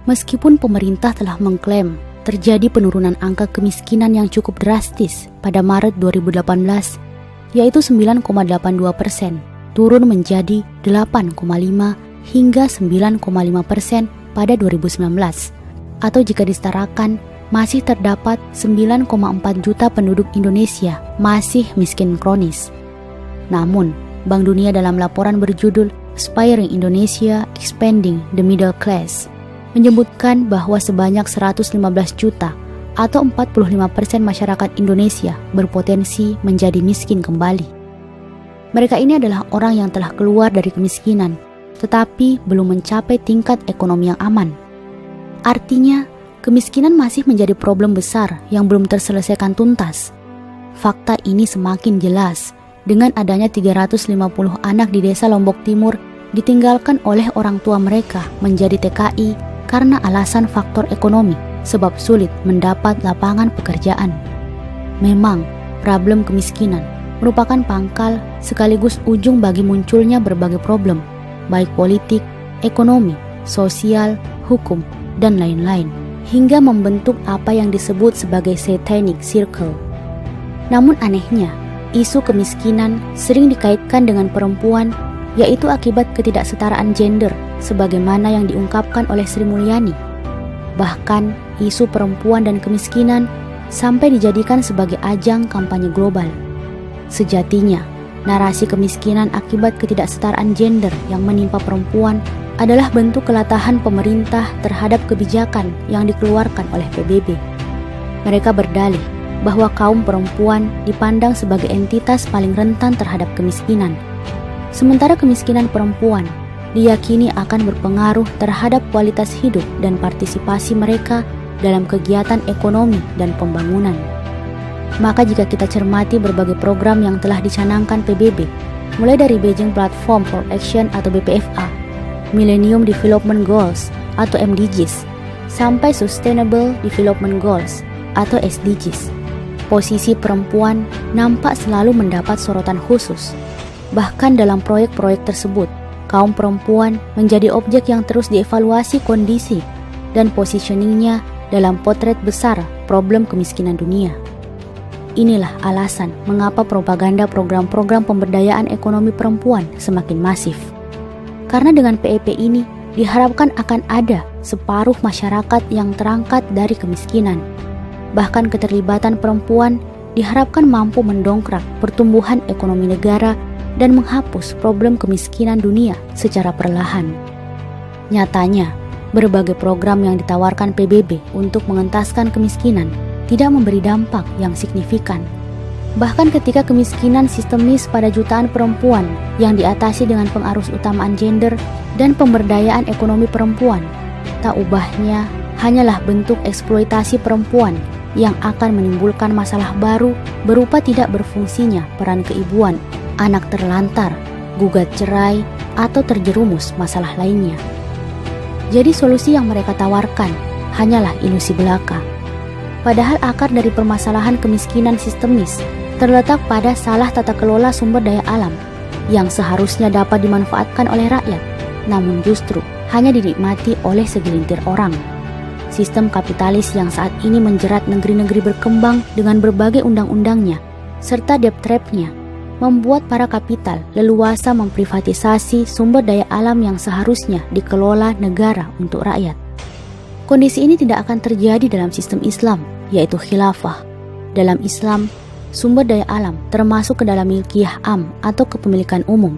Meskipun pemerintah telah mengklaim terjadi penurunan angka kemiskinan yang cukup drastis pada Maret 2018, yaitu 9,82%, turun menjadi 8,5 hingga 9,5% pada 2019. Atau jika disetarakan, masih terdapat 9,4 juta penduduk Indonesia masih miskin kronis. Namun, Bank Dunia dalam laporan berjudul Aspiring Indonesia Expanding the Middle Class menyebutkan bahwa sebanyak 115 juta atau 45% masyarakat Indonesia berpotensi menjadi miskin kembali. Mereka ini adalah orang yang telah keluar dari kemiskinan, tetapi belum mencapai tingkat ekonomi yang aman. Artinya, kemiskinan masih menjadi problem besar yang belum terselesaikan tuntas. Fakta ini semakin jelas dengan adanya 350 anak di desa Lombok Timur ditinggalkan oleh orang tua mereka menjadi TKI karena alasan faktor ekonomi, sebab sulit mendapat lapangan pekerjaan. Memang, problem kemiskinan merupakan pangkal sekaligus ujung bagi munculnya berbagai problem, baik politik, ekonomi, sosial, hukum, dan lain-lain, hingga membentuk apa yang disebut sebagai satanic circle. Namun anehnya, isu kemiskinan sering dikaitkan dengan perempuan, yaitu akibat ketidaksetaraan gender sebagaimana yang diungkapkan oleh Sri Mulyani. Bahkan, isu perempuan dan kemiskinan sampai dijadikan sebagai ajang kampanye global. Sejatinya, narasi kemiskinan akibat ketidaksetaraan gender yang menimpa perempuan adalah bentuk kelatahan pemerintah terhadap kebijakan yang dikeluarkan oleh PBB. Mereka berdalih bahwa kaum perempuan dipandang sebagai entitas paling rentan terhadap kemiskinan. Sementara kemiskinan perempuan diyakini akan berpengaruh terhadap kualitas hidup dan partisipasi mereka dalam kegiatan ekonomi dan pembangunan. Maka jika kita cermati berbagai program yang telah dicanangkan PBB, mulai dari Beijing Platform for Action atau BPFA, Millennium Development Goals atau MDGs, sampai Sustainable Development Goals atau SDGs, posisi perempuan nampak selalu mendapat sorotan khusus. Bahkan dalam proyek-proyek tersebut, kaum perempuan menjadi objek yang terus dievaluasi kondisi dan positioningnya dalam potret besar problem kemiskinan dunia. Inilah alasan mengapa propaganda program-program pemberdayaan ekonomi perempuan semakin masif. Karena dengan PEP ini diharapkan akan ada separuh masyarakat yang terangkat dari kemiskinan. Bahkan keterlibatan perempuan diharapkan mampu mendongkrak pertumbuhan ekonomi negara dan menghapus problem kemiskinan dunia secara perlahan. Nyatanya, berbagai program yang ditawarkan PBB untuk mengentaskan kemiskinan tidak memberi dampak yang signifikan. Bahkan ketika kemiskinan sistemis pada jutaan perempuan yang diatasi dengan pengarus utamaan gender dan pemberdayaan ekonomi perempuan, tak ubahnya hanyalah bentuk eksploitasi perempuan yang akan menimbulkan masalah baru berupa tidak berfungsinya peran keibuan, anak terlantar, gugat cerai, atau terjerumus masalah lainnya. Jadi solusi yang mereka tawarkan hanyalah ilusi belaka. Padahal akar dari permasalahan kemiskinan sistemis terletak pada salah tata kelola sumber daya alam yang seharusnya dapat dimanfaatkan oleh rakyat, namun justru hanya dinikmati oleh segelintir orang. Sistem kapitalis yang saat ini menjerat negeri-negeri berkembang dengan berbagai undang-undangnya serta debt trap-nya membuat para kapital leluasa memprivatisasi sumber daya alam yang seharusnya dikelola negara untuk rakyat. Kondisi ini tidak akan terjadi dalam sistem Islam, yaitu khilafah. Dalam Islam, sumber daya alam termasuk ke dalam milkiyah am atau kepemilikan umum.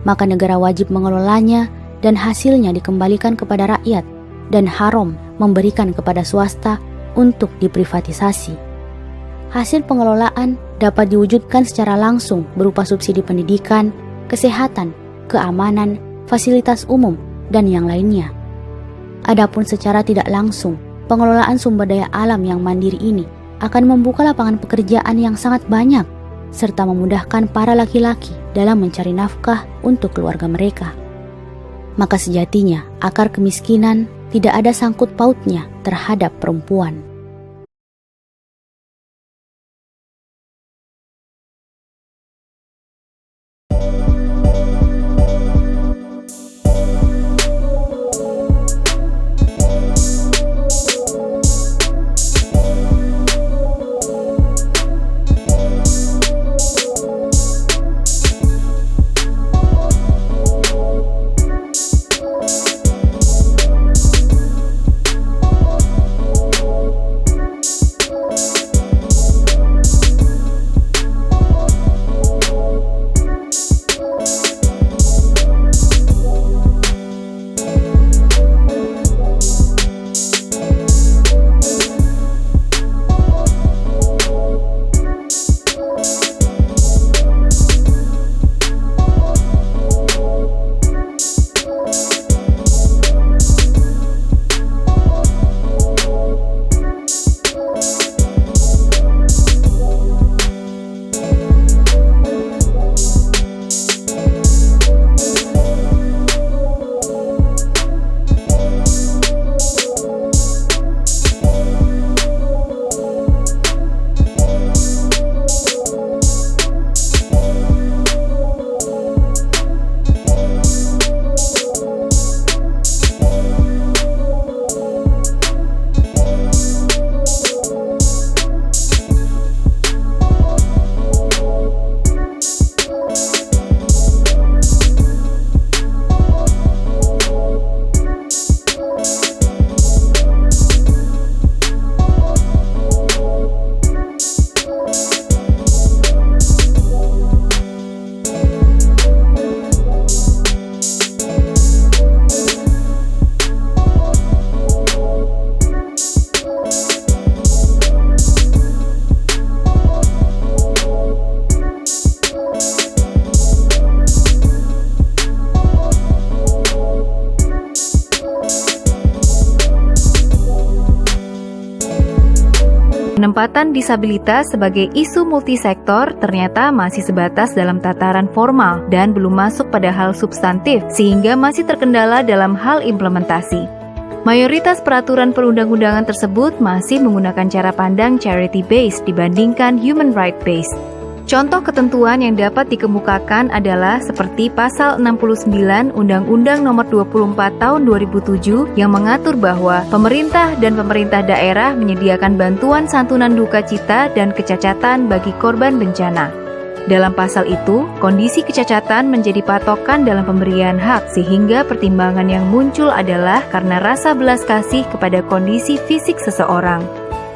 Maka negara wajib mengelolanya dan hasilnya dikembalikan kepada rakyat dan haram memberikan kepada swasta untuk diprivatisasi. Hasil pengelolaan dapat diwujudkan secara langsung berupa subsidi pendidikan, kesehatan, keamanan, fasilitas umum, dan yang lainnya. Adapun secara tidak langsung, pengelolaan sumber daya alam yang mandiri ini akan membuka lapangan pekerjaan yang sangat banyak, serta memudahkan para laki-laki dalam mencari nafkah untuk keluarga mereka. Maka sejatinya, akar kemiskinan tidak ada sangkut pautnya terhadap perempuan. Penempatan disabilitas sebagai isu multisektor ternyata masih sebatas dalam tataran formal dan belum masuk pada hal substantif, sehingga masih terkendala dalam hal implementasi. Mayoritas peraturan perundang-undangan tersebut masih menggunakan cara pandang charity-based dibandingkan human right-based. Contoh ketentuan yang dapat dikemukakan adalah seperti Pasal 69 Undang-Undang Nomor 24 Tahun 2007 yang mengatur bahwa pemerintah dan pemerintah daerah menyediakan bantuan santunan duka cita dan kecacatan bagi korban bencana. Dalam pasal itu, kondisi kecacatan menjadi patokan dalam pemberian hak, sehingga pertimbangan yang muncul adalah karena rasa belas kasih kepada kondisi fisik seseorang.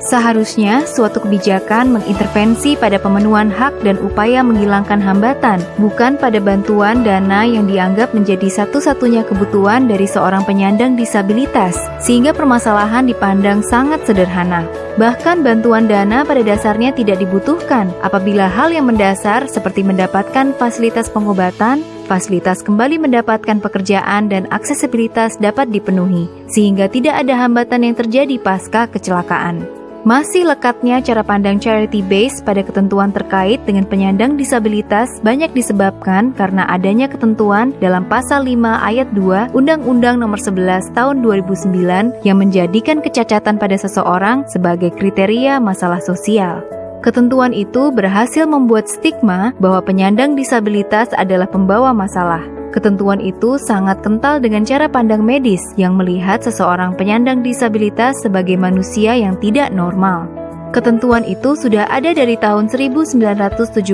Seharusnya suatu kebijakan mengintervensi pada pemenuhan hak dan upaya menghilangkan hambatan, bukan pada bantuan dana yang dianggap menjadi satu-satunya kebutuhan dari seorang penyandang disabilitas, sehingga permasalahan dipandang sangat sederhana. Bahkan bantuan dana pada dasarnya tidak dibutuhkan apabila hal yang mendasar seperti mendapatkan fasilitas pengobatan, fasilitas kembali mendapatkan pekerjaan, dan aksesibilitas dapat dipenuhi, sehingga tidak ada hambatan yang terjadi pasca kecelakaan. Masih lekatnya cara pandang charity-based pada ketentuan terkait dengan penyandang disabilitas banyak disebabkan karena adanya ketentuan dalam Pasal 5 Ayat 2 Undang-Undang Nomor 11 Tahun 2009 yang menjadikan kecacatan pada seseorang sebagai kriteria masalah sosial. Ketentuan itu berhasil membuat stigma bahwa penyandang disabilitas adalah pembawa masalah. Ketentuan itu sangat kental dengan cara pandang medis yang melihat seseorang penyandang disabilitas sebagai manusia yang tidak normal. Ketentuan itu sudah ada dari tahun 1974,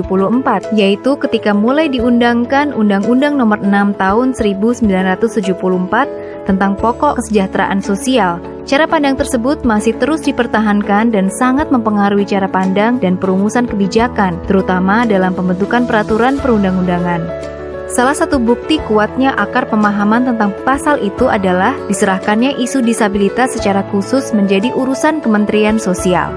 yaitu ketika mulai diundangkan Undang-Undang Nomor 6 Tahun 1974 tentang pokok kesejahteraan sosial. Cara pandang tersebut masih terus dipertahankan dan sangat mempengaruhi cara pandang dan perumusan kebijakan, terutama dalam pembentukan peraturan perundang-undangan. Salah satu bukti kuatnya akar pemahaman tentang pasal itu adalah diserahkannya isu disabilitas secara khusus menjadi urusan Kementerian Sosial.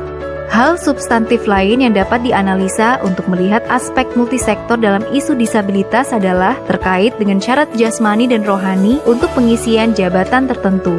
Hal substantif lain yang dapat dianalisa untuk melihat aspek multisektor dalam isu disabilitas adalah terkait dengan syarat jasmani dan rohani untuk pengisian jabatan tertentu.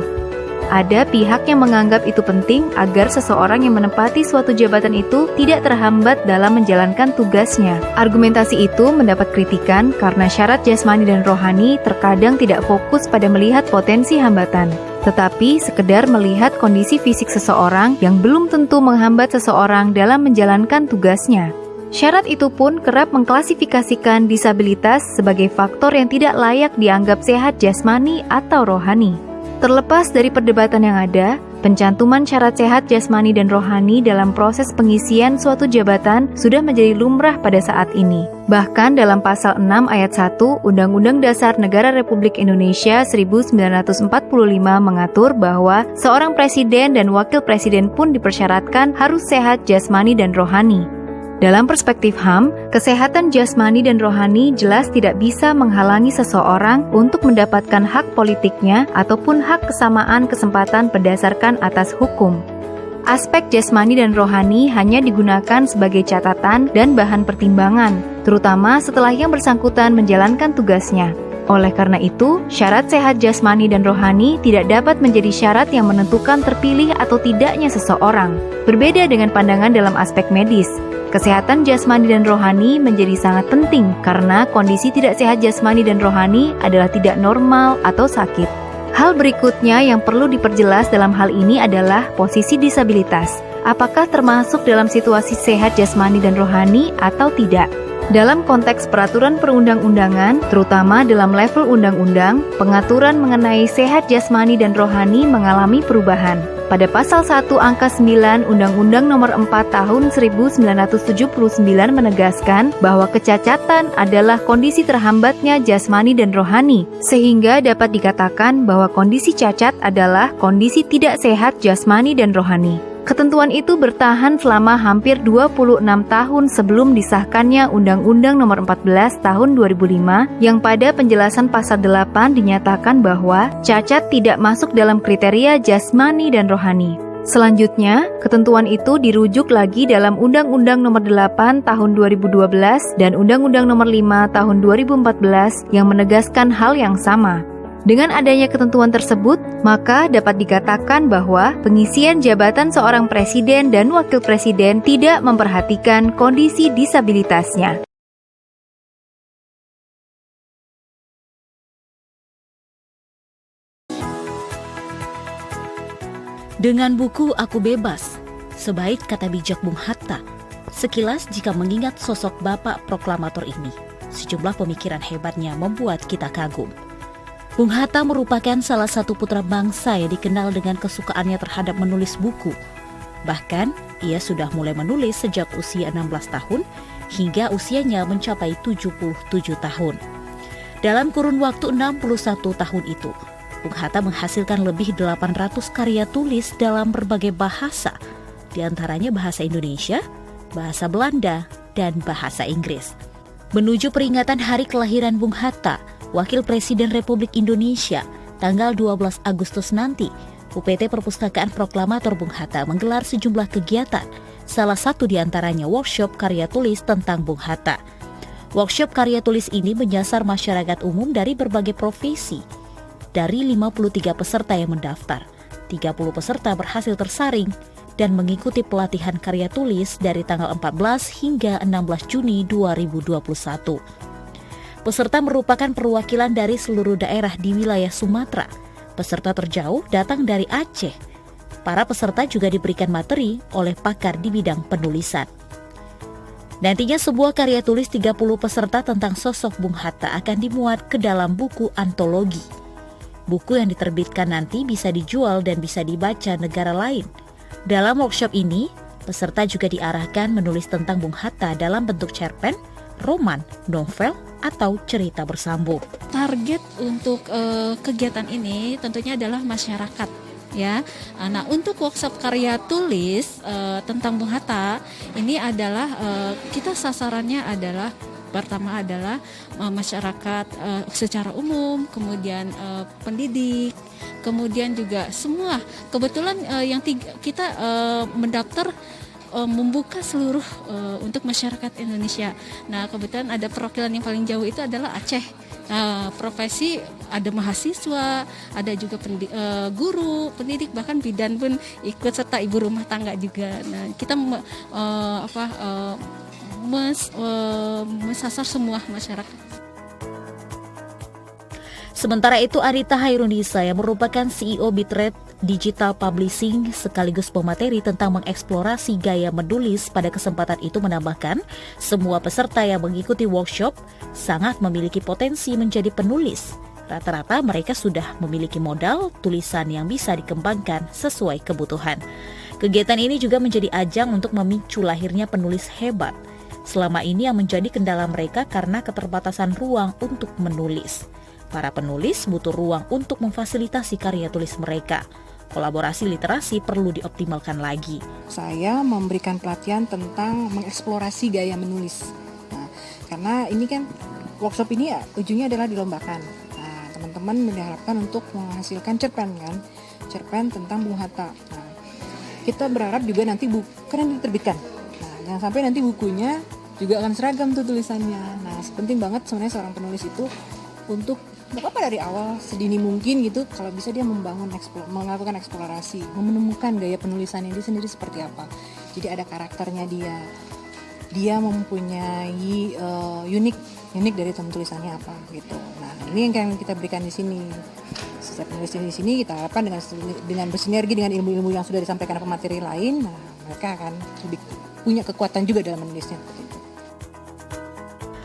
Ada pihak yang menganggap itu penting agar seseorang yang menempati suatu jabatan itu tidak terhambat dalam menjalankan tugasnya. Argumentasi itu mendapat kritikan karena syarat jasmani dan rohani terkadang tidak fokus pada melihat potensi hambatan, tetapi sekedar melihat kondisi fisik seseorang yang belum tentu menghambat seseorang dalam menjalankan tugasnya. Syarat itu pun kerap mengklasifikasikan disabilitas sebagai faktor yang tidak layak dianggap sehat jasmani atau rohani. Terlepas dari perdebatan yang ada, pencantuman syarat sehat jasmani dan rohani dalam proses pengisian suatu jabatan sudah menjadi lumrah pada saat ini. Bahkan dalam Pasal 6 Ayat 1 Undang-Undang Dasar Negara Republik Indonesia 1945 mengatur bahwa seorang presiden dan wakil presiden pun dipersyaratkan harus sehat jasmani dan rohani. Dalam perspektif HAM, kesehatan jasmani dan rohani jelas tidak bisa menghalangi seseorang untuk mendapatkan hak politiknya ataupun hak kesamaan kesempatan berdasarkan atas hukum. Aspek jasmani dan rohani hanya digunakan sebagai catatan dan bahan pertimbangan, terutama setelah yang bersangkutan menjalankan tugasnya. Oleh karena itu, syarat sehat jasmani dan rohani tidak dapat menjadi syarat yang menentukan terpilih atau tidaknya seseorang. Berbeda dengan pandangan dalam aspek medis, kesehatan jasmani dan rohani menjadi sangat penting karena kondisi tidak sehat jasmani dan rohani adalah tidak normal atau sakit. Hal berikutnya yang perlu diperjelas dalam hal ini adalah posisi disabilitas. Apakah termasuk dalam situasi sehat jasmani dan rohani atau tidak? Dalam konteks peraturan perundang-undangan, terutama dalam level undang-undang, pengaturan mengenai sehat jasmani dan rohani mengalami perubahan. Pada Pasal 1 Angka 9 Undang-Undang Nomor 4 Tahun 1979 menegaskan bahwa kecacatan adalah kondisi terhambatnya jasmani dan rohani, sehingga dapat dikatakan bahwa kondisi cacat adalah kondisi tidak sehat jasmani dan rohani. Ketentuan itu bertahan selama hampir 26 tahun sebelum disahkannya Undang-Undang Nomor 14 Tahun 2005 yang pada penjelasan Pasal 8 dinyatakan bahwa cacat tidak masuk dalam kriteria jasmani dan rohani. Selanjutnya, ketentuan itu dirujuk lagi dalam Undang-Undang Nomor 8 Tahun 2012 dan Undang-Undang Nomor 5 Tahun 2014 yang menegaskan hal yang sama. Dengan adanya ketentuan tersebut, maka dapat dikatakan bahwa pengisian jabatan seorang presiden dan wakil presiden tidak memperhatikan kondisi disabilitasnya. Dengan buku Aku Bebas, sebaik kata bijak Bung Hatta, sekilas jika mengingat sosok Bapak Proklamator ini, sejumlah pemikiran hebatnya membuat kita kagum. Bung Hatta merupakan salah satu putra bangsa yang dikenal dengan kesukaannya terhadap menulis buku. Bahkan, ia sudah mulai menulis sejak usia 16 tahun hingga usianya mencapai 77 tahun. Dalam kurun waktu 61 tahun itu, Bung Hatta menghasilkan lebih 800 karya tulis dalam berbagai bahasa, di antaranya bahasa Indonesia, bahasa Belanda, dan bahasa Inggris. Menuju peringatan hari kelahiran Bung Hatta, Wakil Presiden Republik Indonesia, tanggal 12 Agustus nanti, UPT Perpustakaan Proklamator Bung Hatta menggelar sejumlah kegiatan, salah satu diantaranya workshop karya tulis tentang Bung Hatta. Workshop karya tulis ini menyasar masyarakat umum dari berbagai profesi. Dari 53 peserta yang mendaftar, 30 peserta berhasil tersaring dan mengikuti pelatihan karya tulis dari tanggal 14 hingga 16 Juni 2021. Peserta merupakan perwakilan dari seluruh daerah di wilayah Sumatera. Peserta terjauh datang dari Aceh. Para peserta juga diberikan materi oleh pakar di bidang penulisan. Nantinya sebuah karya tulis 30 peserta tentang sosok Bung Hatta akan dimuat ke dalam buku antologi. Buku yang diterbitkan nanti bisa dijual dan bisa dibaca negara lain. Dalam workshop ini, peserta juga diarahkan menulis tentang Bung Hatta dalam bentuk cerpen, roman, novel, atau cerita bersambung. Target untuk kegiatan ini tentunya adalah masyarakat, ya. Nah, untuk workshop karya tulis tentang Bung Hatta ini adalah kita sasarannya adalah pertama adalah masyarakat secara umum, kemudian pendidik, kemudian juga semua. Kebetulan kita mendaftar membuka seluruh untuk masyarakat Indonesia. Nah, kebetulan ada perwakilan yang paling jauh itu adalah Aceh. Profesi ada mahasiswa, ada juga guru, pendidik, bahkan bidan pun ikut serta ibu rumah tangga juga. Nah, kita mensasar semua masyarakat. Sementara itu, Arita Hairunisa yang merupakan CEO Bitrate Digital Publishing sekaligus pemateri tentang mengeksplorasi gaya menulis pada kesempatan itu menambahkan, semua peserta yang mengikuti workshop sangat memiliki potensi menjadi penulis. Rata-rata mereka sudah memiliki modal tulisan yang bisa dikembangkan sesuai kebutuhan. Kegiatan ini juga menjadi ajang untuk memicu lahirnya penulis hebat. Selama ini yang menjadi kendala mereka karena keterbatasan ruang untuk menulis. Para penulis butuh ruang untuk memfasilitasi karya tulis mereka. Kolaborasi literasi perlu dioptimalkan lagi. Saya memberikan pelatihan tentang mengeksplorasi gaya menulis. Nah, karena ini kan workshop ini ya ujungnya adalah dilombakan. Nah, teman-teman diharapkan untuk menghasilkan cerpen tentang Bung Hatta. Nah, kita berharap juga nanti buku kan diterbitkan. Nah, jangan sampai nanti bukunya juga akan seragam tuh tulisannya. Nah, penting banget sebenarnya seorang penulis itu untuk apa dari awal sedini mungkin gitu, kalau bisa dia melakukan eksplorasi, menemukan gaya penulisannya dia sendiri seperti apa. Jadi ada karakternya dia mempunyai unik dari tulisannya apa gitu. Nah, ini yang kita berikan di sini. Setiap penulis di sini kita harapkan dengan bersinergi dengan ilmu-ilmu yang sudah disampaikan pemateri lain, nah mereka akan lebih punya kekuatan juga dalam menulisnya.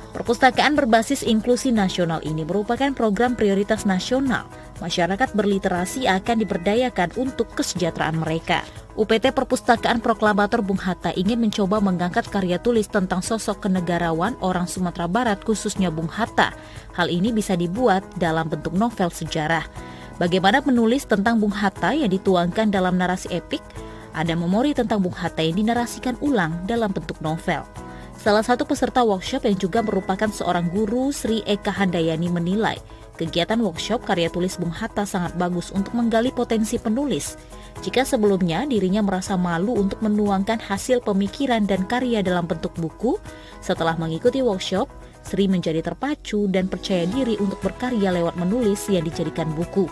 Perpustakaan berbasis inklusi nasional ini merupakan program prioritas nasional. Masyarakat berliterasi akan diberdayakan untuk kesejahteraan mereka. UPT Perpustakaan Proklamator Bung Hatta ingin mencoba mengangkat karya tulis tentang sosok kenegarawan orang Sumatera Barat, khususnya Bung Hatta. Hal ini bisa dibuat dalam bentuk novel sejarah. Bagaimana menulis tentang Bung Hatta yang dituangkan dalam narasi epik? Ada memori tentang Bung Hatta yang dinarasikan ulang dalam bentuk novel. Salah satu peserta workshop yang juga merupakan seorang guru, Sri Eka Handayani, menilai kegiatan workshop karya tulis Bung Hatta sangat bagus untuk menggali potensi penulis. Jika sebelumnya dirinya merasa malu untuk menuangkan hasil pemikiran dan karya dalam bentuk buku, setelah mengikuti workshop, Sri menjadi terpacu dan percaya diri untuk berkarya lewat menulis yang dijadikan buku.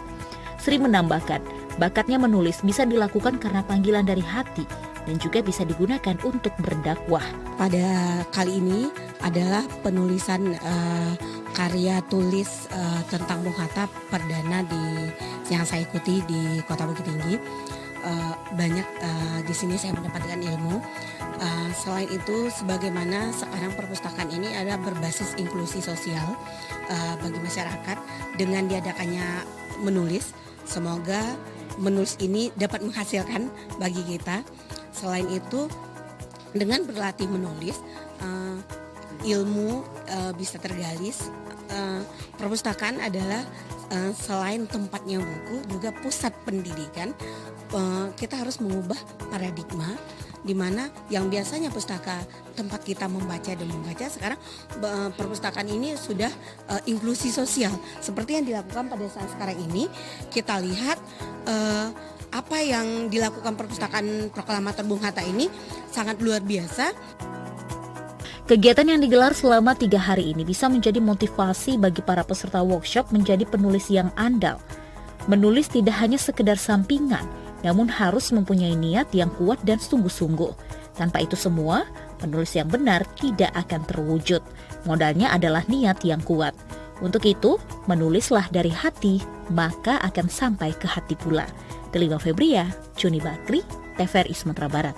Sri menambahkan, bakatnya menulis bisa dilakukan karena panggilan dari hati dan juga bisa digunakan untuk berdakwah. Pada kali ini adalah penulisan karya tulis tentang Bung Hatta perdana yang saya ikuti di Kota Bukit Tinggi. Banyak di sini saya mendapatkan ilmu. Selain itu, sebagaimana sekarang perpustakaan ini adalah berbasis inklusi sosial bagi masyarakat dengan diadakannya menulis. Semoga menulis ini dapat menghasilkan bagi kita. Selain itu, dengan berlatih menulis, ilmu bisa tergali. Perpustakaan adalah selain tempatnya buku, juga pusat pendidikan. Kita harus mengubah paradigma di mana yang biasanya pustaka tempat kita membaca dan membaca, sekarang perpustakaan ini sudah inklusi sosial seperti yang dilakukan pada saat sekarang ini. Kita lihat apa yang dilakukan perpustakaan Proklamator Bung Hatta ini sangat luar biasa. Kegiatan yang digelar selama 3 hari ini bisa menjadi motivasi bagi para peserta workshop menjadi penulis yang andal. Menulis tidak hanya sekedar sampingan, namun harus mempunyai niat yang kuat dan sungguh-sungguh. Tanpa itu semua, penulis yang benar tidak akan terwujud. Modalnya adalah niat yang kuat. Untuk itu, menulislah dari hati, maka akan sampai ke hati pula. Delima Febria, Juni Bakri, TVRI Sumatera Barat.